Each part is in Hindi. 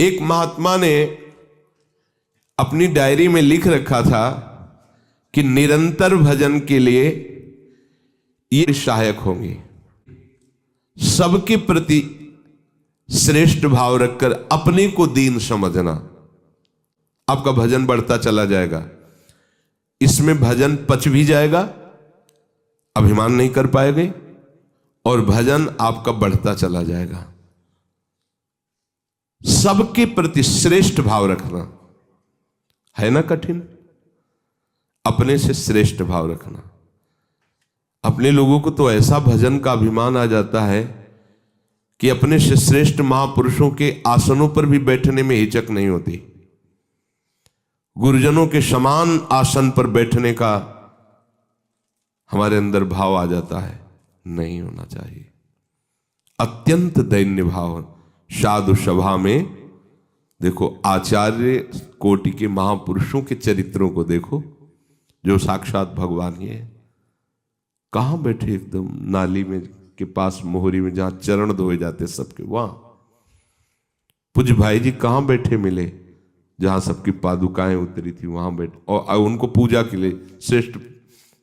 एक महात्मा ने अपनी डायरी में लिख रखा था कि निरंतर भजन के लिए ये सहायक होंगे। सबके प्रति श्रेष्ठ भाव रखकर अपने को दीन समझना, आपका भजन बढ़ता चला जाएगा। इसमें भजन पच भी जाएगा, अभिमान नहीं कर पाएंगे, और भजन आपका बढ़ता चला जाएगा। सबके प्रति श्रेष्ठ भाव रखना है ना कठिन? अपने से श्रेष्ठ भाव रखना। अपने लोगों को तो ऐसा भजन का अभिमान आ जाता है कि अपने से श्रेष्ठ महापुरुषों के आसनों पर भी बैठने में हिचक नहीं होती। गुरुजनों के समान आसन पर बैठने का हमारे अंदर भाव आ जाता है, नहीं होना चाहिए। अत्यंत दैन्य भाव। साधु सभा में देखो, आचार्य कोटि के महापुरुषों के चरित्रों को देखो, जो साक्षात भगवान ही है। कहां बैठे? एकदम नाली में के पास, मोहरी में, जहां चरण धोए जाते सबके, वहां। पूज्य भाई जी कहां बैठे मिले? जहां सबकी पादुकाएं उतरी थी वहां बैठे, और उनको पूजा के लिए, श्रेष्ठ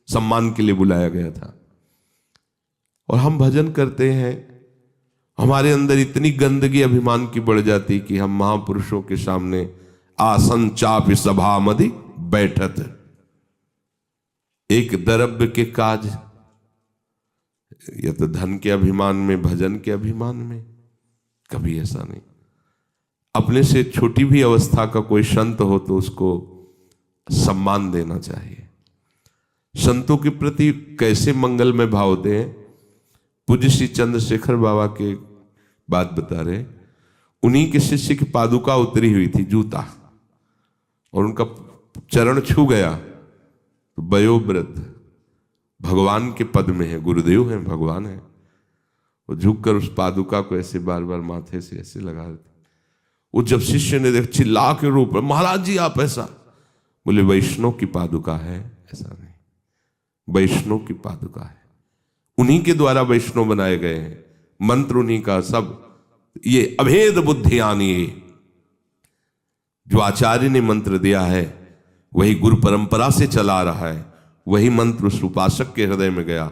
सम्मान के लिए बुलाया गया था। और हम भजन करते हैं, हमारे अंदर इतनी गंदगी अभिमान की बढ़ जाती कि हम महापुरुषों के सामने आसन चाप सभा मदि बैठत, एक द्रव्य के काज, या तो धन के अभिमान में, भजन के अभिमान में, कभी ऐसा नहीं। अपने से छोटी भी अवस्था का कोई संत हो तो उसको सम्मान देना चाहिए। संतों के प्रति कैसे मंगलमय भाव दें। पूज्य श्री चंद्रशेखर बाबा के बात बता रहे, उन्हीं के शिष्य की पादुका उतरी हुई थी, जूता, और उनका चरण छू गया तो वयोवृद्ध, भगवान के पद में है, गुरुदेव हैं, भगवान है, वो झुककर उस पादुका को ऐसे बार बार माथे से ऐसे लगा रहे थे। वो जब शिष्य ने देख, चिल्ला के रूप में, महाराज जी आप ऐसा? बोले वैष्णव की पादुका है, ऐसा नहीं, वैष्णव की पादुका है, उन्हीं के द्वारा वैष्णव बनाए गए हैं, मंत्र उन्हीं का, सब ये अभेद बुद्धि आनी है। जो आचार्य ने मंत्र दिया है वही गुरु परंपरा से चला रहा है, वही मंत्र उस उपासक के हृदय में गया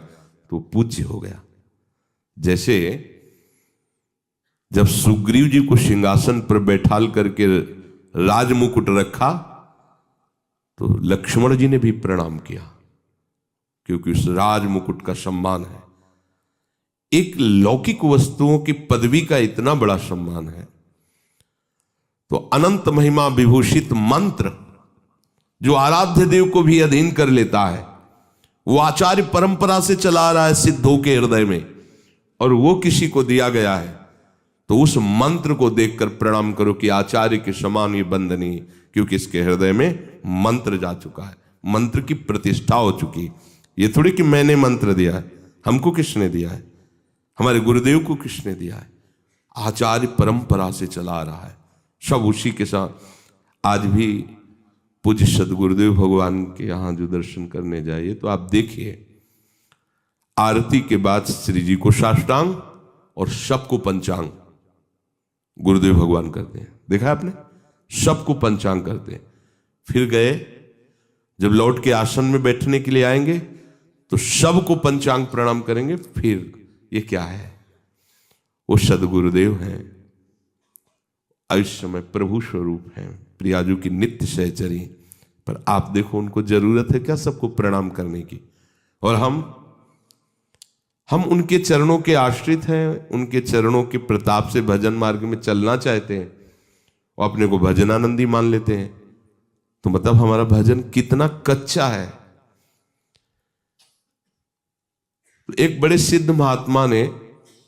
तो पूज्य हो गया। जैसे जब सुग्रीव जी को सिंहासन पर बैठाल करके राजमुकुट रखा तो लक्ष्मण जी ने भी प्रणाम किया, क्योंकि उस राजमुकुट का सम्मान है। एक लौकिक वस्तुओं की पदवी का इतना बड़ा सम्मान है, तो अनंत महिमा विभूषित मंत्र जो आराध्य देव को भी अधीन कर लेता है, वो आचार्य परंपरा से चला रहा है सिद्धों के हृदय में, और वो किसी को दिया गया है, तो उस मंत्र को देखकर प्रणाम करो कि आचार्य के समान ये बंदनी, क्योंकि इसके हृदय में मंत्र जा चुका है, मंत्र की प्रतिष्ठा हो चुकी। ये थोड़ी कि मैंने मंत्र दिया है, हमको किसने दिया है? हमारे गुरुदेव को किसने दिया है? आचार्य परंपरा से चला रहा है, सब उसी के साथ। आज भी पूज्य सदगुरुदेव भगवान के यहाँ जो दर्शन करने जाइए तो आप देखिए, आरती के बाद श्री जी को साष्टांग और सबको पंचांग गुरुदेव भगवान करते हैं। देखा आपने? सबको पंचांग करते हैं। फिर गए, जब लौट के आसन में बैठने के लिए आएंगे तो सबको पंचांग प्रणाम करेंगे। फिर ये क्या है? वो सदगुरुदेव हैं, आयुष्य में प्रभु स्वरूप हैं, प्रियाजू की नित्य सहचरी। पर आप देखो, उनको जरूरत है क्या सबको प्रणाम करने की? और हम उनके चरणों के आश्रित हैं, उनके चरणों के प्रताप से भजन मार्ग में चलना चाहते हैं और अपने को भजनानंदी मान लेते हैं, तो मतलब हमारा भजन कितना कच्चा है। एक बड़े सिद्ध महात्मा ने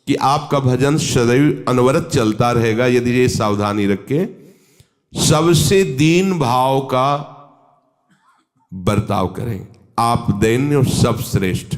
कि आपका भजन सदैव अनवरत चलता रहेगा यदि ये सावधानी रखे, सबसे दीन भाव का बर्ताव करें। आप दैन्य और सब श्रेष्ठ।